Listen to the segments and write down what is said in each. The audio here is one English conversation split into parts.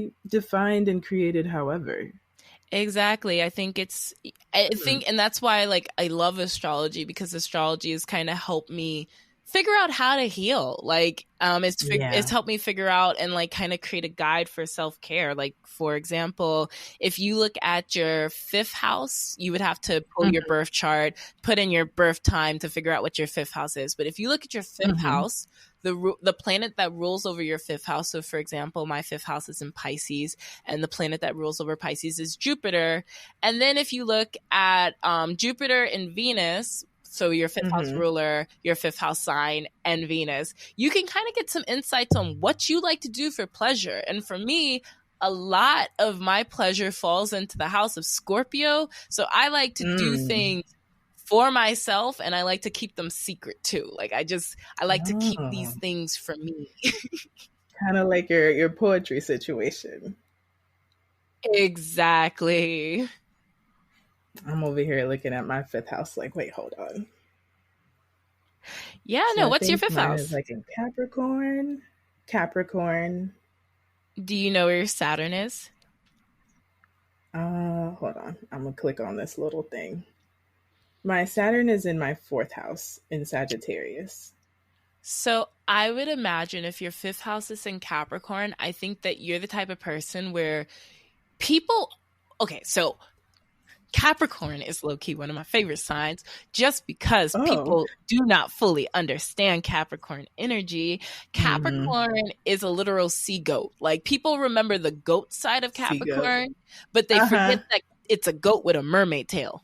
be defined and created however. Exactly. I think, and that's why like I love astrology, because astrology has kind of helped me figure out how to heal. Like, it's helped me figure out and like kind of create a guide for self-care. Like, for example, if you look at your 5th house, you would have to pull your birth chart, put in your birth time to figure out what your 5th house is. But if you look at your 5th house, the planet that rules over your 5th house. So for example, my 5th house is in Pisces, and the planet that rules over Pisces is Jupiter. And then if you look at Jupiter and Venus, so your 5th house ruler, your 5th house sign, and Venus, you can kind of get some insights on what you like to do for pleasure. And for me, a lot of my pleasure falls into the house of Scorpio. So I like to do things for myself, and I like to keep them secret too. Like I like to keep these things for me. Kind of like your poetry situation. Exactly. I'm over here looking at my 5th house like, wait, hold on. Yeah, so no, what's your 5th house? Is like in Capricorn. Do you know where your Saturn is? Hold on. I'm gonna click on this little thing. My Saturn is in my 4th house in Sagittarius. So I would imagine if your 5th house is in Capricorn, I think that you're the type of person where so Capricorn is low-key one of my favorite signs, just because people do not fully understand Capricorn energy. Capricorn is a literal sea goat. Like, people remember the goat side of Capricorn, but they forget that it's a goat with a mermaid tail.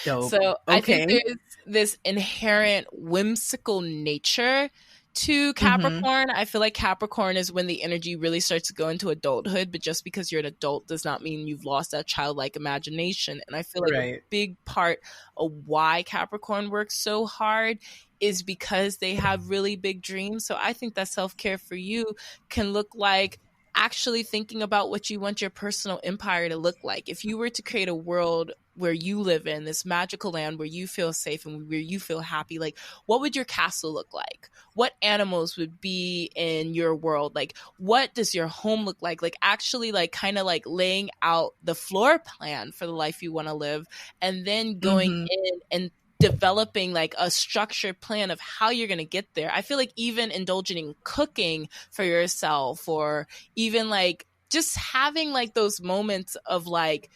Dope. So I think there's this inherent whimsical nature to Capricorn. I feel like Capricorn is when the energy really starts to go into adulthood, but just because you're an adult does not mean you've lost that childlike imagination. And I feel like a big part of why Capricorn works so hard is because they have really big dreams. So I think that self-care for you can look like actually thinking about what you want your personal empire to look like. If you were to create a world where you live in this magical land where you feel safe and where you feel happy, like, what would your castle look like? What animals would be in your world? Like, what does your home look like? Like, actually, like, kind of like laying out the floor plan for the life you want to live, and then going in and developing like a structured plan of how you're going to get there. I feel like even indulging in cooking for yourself, or even like just having like those moments of like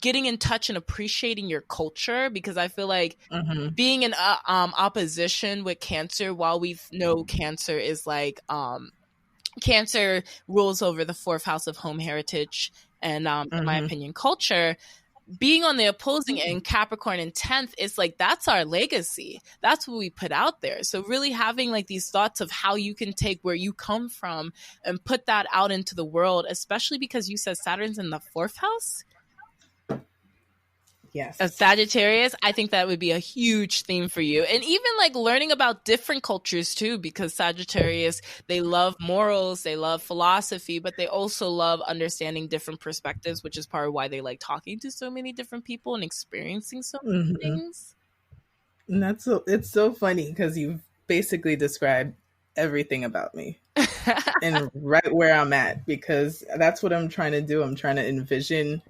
getting in touch and appreciating your culture, because I feel like being in opposition with Cancer, while we know Cancer is like Cancer rules over the 4th house of home heritage and in my opinion culture, being on the opposing end, Capricorn in 10th, is like, that's our legacy. That's what we put out there. So really having like these thoughts of how you can take where you come from and put that out into the world, especially because you said Saturn's in the 4th house. Yes. Of Sagittarius, I think that would be a huge theme for you. And even like learning about different cultures too, because Sagittarius, they love morals, they love philosophy, but they also love understanding different perspectives, which is part of why they like talking to so many different people and experiencing so many things. And it's so funny because you've basically described everything about me and right where I'm at, because that's what I'm trying to do. I'm trying to envision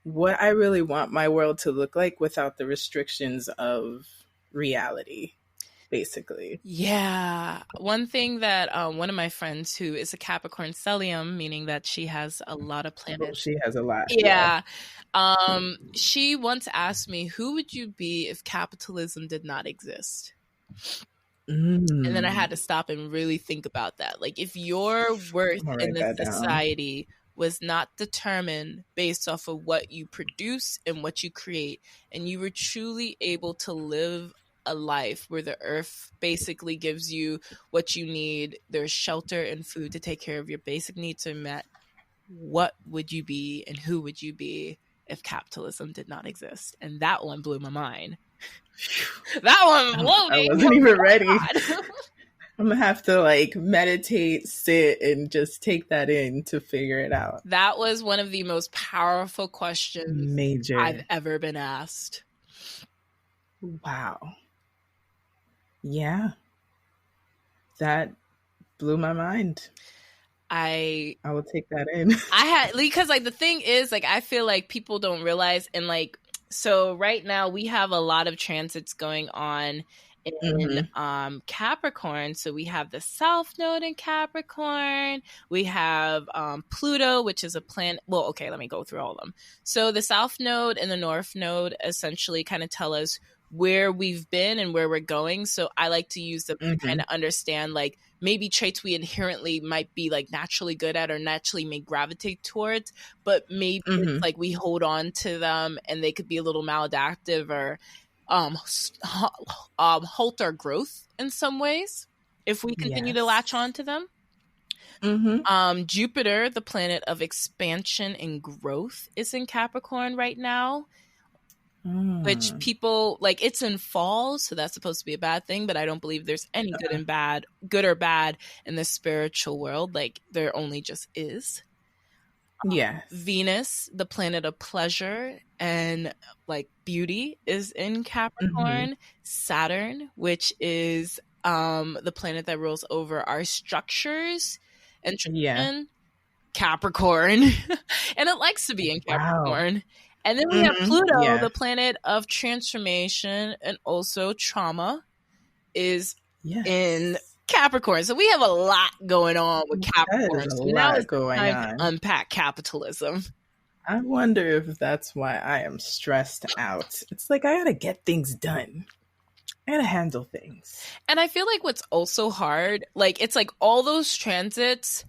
what I really want my world to look like without the restrictions of reality, basically. Yeah. One thing that one of my friends who is a Capricorn stellium, meaning that she has a lot of planets. Oh, she has a lot. Yeah. She once asked me, who would you be if capitalism did not exist? And then I had to stop and really think about that. Like, if your worth in the society was not determined based off of what you produce and what you create, and you were truly able to live a life where the earth basically gives you what you need, there's shelter and food to take care of your basic needs are met, what would you be and who would you be if capitalism did not exist? And that one blew my mind. That one blew me. I wasn't even ready. I'm gonna have to like meditate, sit, and just take that in to figure it out. That was one of the most powerful questions I've ever been asked. Wow. Yeah. That blew my mind. I will take that in. because like the thing is, like, I feel like people don't realize, and like, so right now we have a lot of transits going on in Capricorn. So we have the South Node in Capricorn. We have Pluto, which is a planet. Well, okay, let me go through all of them. So the South Node and the North Node essentially kind of tell us where we've been and where we're going. So I like to use them to kind of understand, like, maybe traits we inherently might be like naturally good at or naturally may gravitate towards, but maybe it's like we hold on to them and they could be a little maladaptive or halt our growth in some ways if we continue to latch on to them. Jupiter, the planet of expansion and growth, is in Capricorn right now. Which people like, it's in fall, so that's supposed to be a bad thing, but I don't believe there's any good or bad in the spiritual world. Like, there only just is. Venus, the planet of pleasure and like beauty, is in Capricorn. Saturn, which is the planet that rules over our structures and tradition, Capricorn. And it likes to be in Capricorn. Wow. And then we have Pluto, the planet of transformation and also trauma, is in Capricorn. So we have a lot going on with Capricorn. So now it's time to unpack capitalism. I wonder if that's why I am stressed out. It's like, I gotta get things done. I gotta handle things. And I feel like what's also hard, like, it's like all those transits,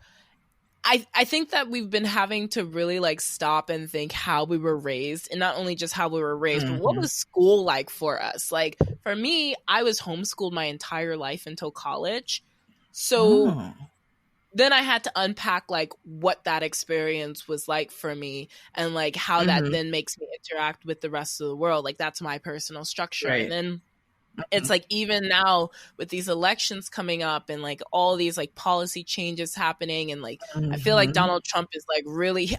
I think that we've been having to really like stop and think how we were raised, and not only just how we were raised, but what was school like for us? Like, for me, I was homeschooled my entire life until college. So then I had to unpack like what that experience was like for me and like how that then makes me interact with the rest of the world. Like, that's my personal structure. Right. And then it's like, even now with these elections coming up and like all these like policy changes happening, and like I feel like Donald Trump is like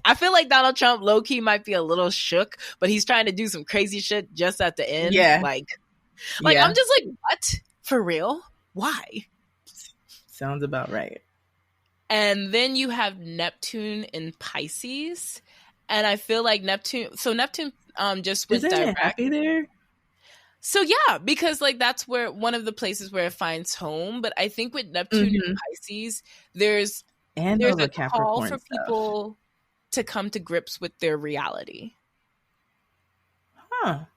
I feel like Donald Trump low-key might be a little shook, but he's trying to do some crazy shit just at the end. Like I'm just like, what? For real? Why? Sounds about right. And then you have Neptune in Pisces, and I feel like Neptune just went direct. Isn't it happy there? So yeah, because like that's where one of the places where it finds home. But I think with Neptune and Pisces, there's a call for people to come to grips with their reality.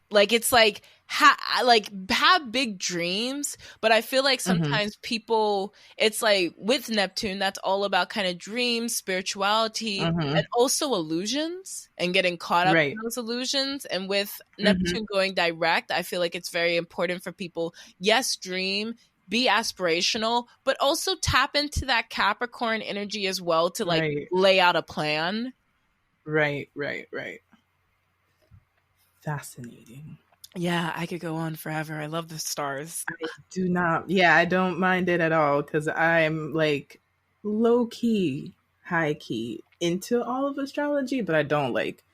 Like, it's like have big dreams, but I feel like sometimes people, it's like with Neptune, that's all about kind of dreams, spirituality, and also illusions and getting caught up in those illusions. And with Neptune going direct, I feel like it's very important for people, yes, dream, be aspirational, but also tap into that Capricorn energy as well to like lay out a plan. Right. Fascinating. Yeah, I could go on forever. I love the stars. I do not. Yeah, I don't mind it at all, because I'm like low key, high key into all of astrology, but I don't like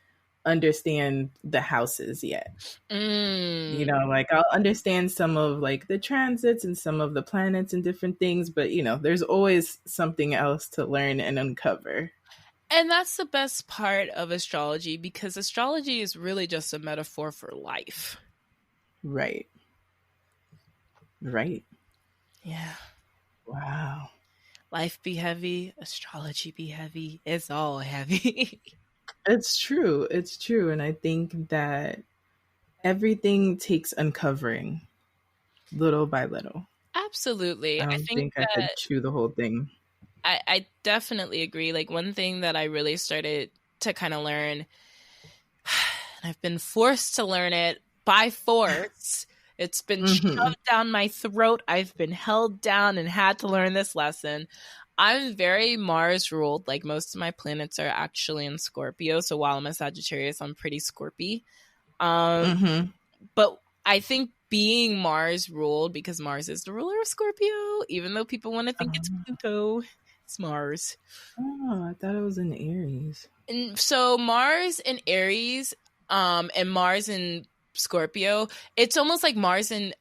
understand the houses yet. You know, like I'll understand some of like the transits and some of the planets and different things, but you know, there's always something else to learn and uncover. And that's the best part of astrology, because astrology is really just a metaphor for life. Right. Yeah. Wow. Life be heavy, astrology be heavy. It's all heavy. It's true. And I think that everything takes uncovering little by little. Absolutely. I don't think I could chew the whole thing. I definitely agree. Like, one thing that I really started to kind of learn, and I've been forced to learn it by force. It's been shoved down my throat. I've been held down and had to learn this lesson. I'm very Mars ruled. Like, most of my planets are actually in Scorpio. So while I'm a Sagittarius, I'm pretty Scorpy. But I think being Mars ruled, because Mars is the ruler of Scorpio, even though people want to think it's Pluto, it's Mars. Oh, I thought it was in Aries. And so Mars in Aries, and Mars in Scorpio, it's almost like Mars in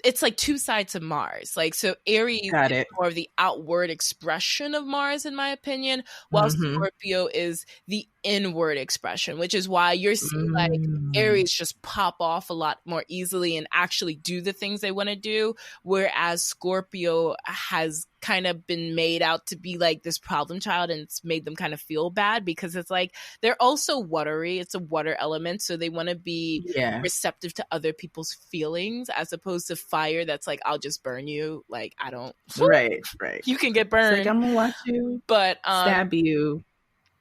it's like two sides of Mars. Like, so Aries Got is it. more of the outward expression of Mars, in my opinion, while Scorpio is the inward expression, which is why you're seeing like Aries just pop off a lot more easily and actually do the things they want to do, whereas Scorpio has kind of been made out to be like this problem child, and it's made them kind of feel bad because it's like they're also watery. It's a water element, so they want to be receptive to other people's feelings, as opposed to fire that's like, I'll just burn you. Like, I don't. Right. You can get burned. It's like, I'm gonna watch you, but stab you,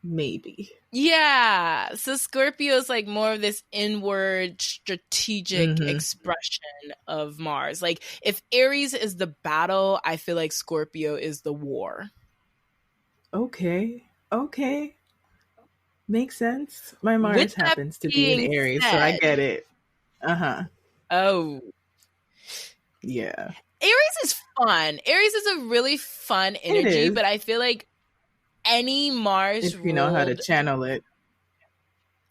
maybe. Yeah. So Scorpio is like more of this inward strategic expression of Mars. Like, if Aries is the battle, I feel like Scorpio is the war. Okay. Makes sense. My Mars happens to be in Aries, so I get it. Oh. Yeah. Aries is fun. Aries is a really fun energy, but I feel like any Mars if you know how to channel it.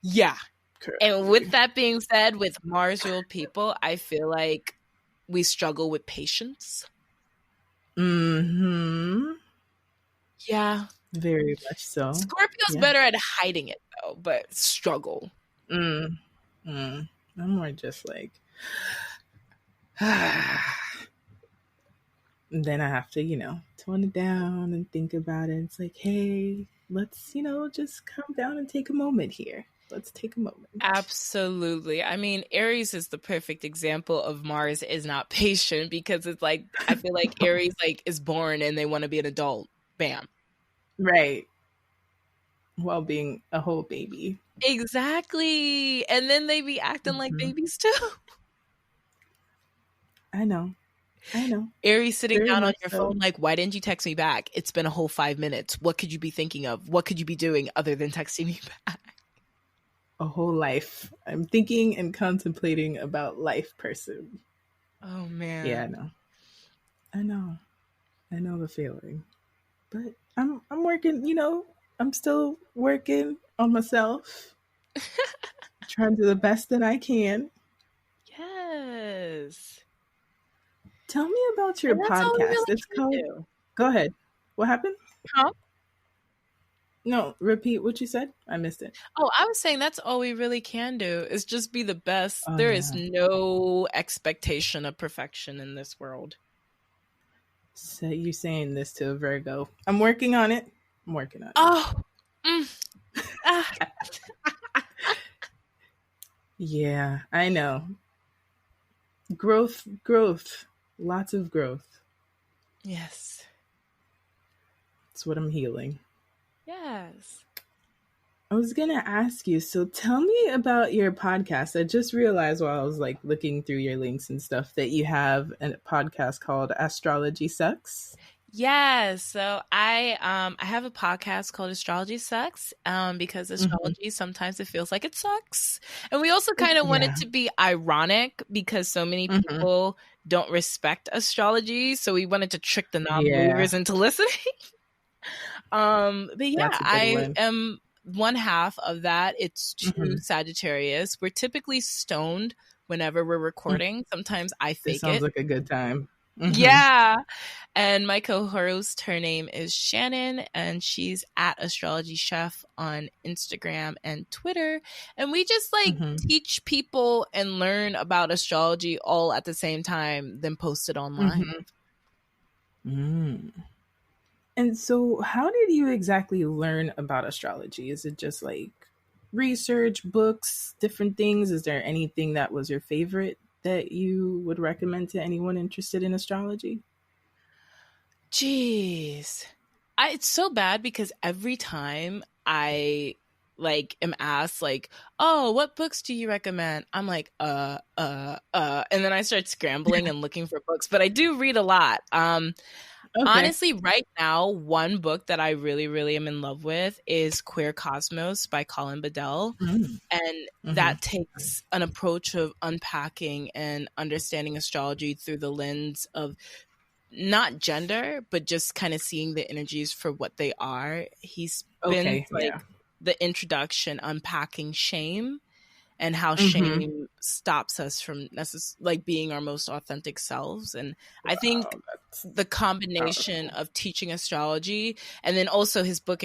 Yeah. Correctly. And with that being said, with Mars ruled people, I feel like we struggle with patience. Yeah. Very much so. Scorpio's better at hiding it though, but struggle. I'm more just like then I have to, tone it down and think about it. It's like, hey, let's, just calm down and take a moment here. Let's take a moment. Absolutely. I mean, Aries is the perfect example of Mars is not patient, because it's like, I feel like Aries like is born and they want to be an adult. Bam. Right. While being a whole baby. Exactly. And then they be acting like babies too. I know. Aries sitting down on your phone like, why didn't you text me back? It's been a whole 5 minutes. What could you be thinking of? What could you be doing other than texting me back? A whole life. I'm thinking and contemplating about life, person. Oh, man. Yeah, I know the feeling. But I'm working, I'm still working on myself. Trying to do the best that I can. Yes. Tell me about your podcast. It's called. Go ahead. What happened? Huh? No, repeat what you said. I missed it. Oh, I was saying that's all we really can do is just be the best. There is no expectation of perfection in this world. So you're saying this to a Virgo. I'm working on it. Oh. Yeah, I know. Growth. Lots of growth. Yes. That's what I'm healing. Yes. I was going to ask you, so tell me about your podcast. I just realized while I was like looking through your links and stuff that you have a podcast called Astrology Sucks. Yes. So I have a podcast called Astrology Sucks because astrology, sometimes it feels like it sucks. And we also kind of want it to be ironic because so many people don't respect astrology. So we wanted to trick the non-believers into listening. But yeah, I am one half of that. It's two Sagittarius. We're typically stoned whenever we're recording. Sometimes I fake it. Sounds like a good time. Yeah. And my co-host, her name is Shannon, and she's at Astrology Chef on Instagram and Twitter. And we just teach people and learn about astrology all at the same time, then post it online. And so how did you exactly learn about astrology? Is it just like research, books, different things? Is there anything that was your favorite that you would recommend to anyone interested in astrology? Jeez. It's so bad because every time I am asked oh, what books do you recommend? I'm like, and then I start scrambling and looking for books, but I do read a lot. Honestly, right now, one book that I really, really am in love with is Queer Cosmos by Colin Bedell. And that takes an approach of unpacking and understanding astrology through the lens of not gender, but just kind of seeing the energies for what they are. He's been the introduction, unpacking shame. and how shame stops us from like being our most authentic selves. And I think the combination of teaching astrology and then also his book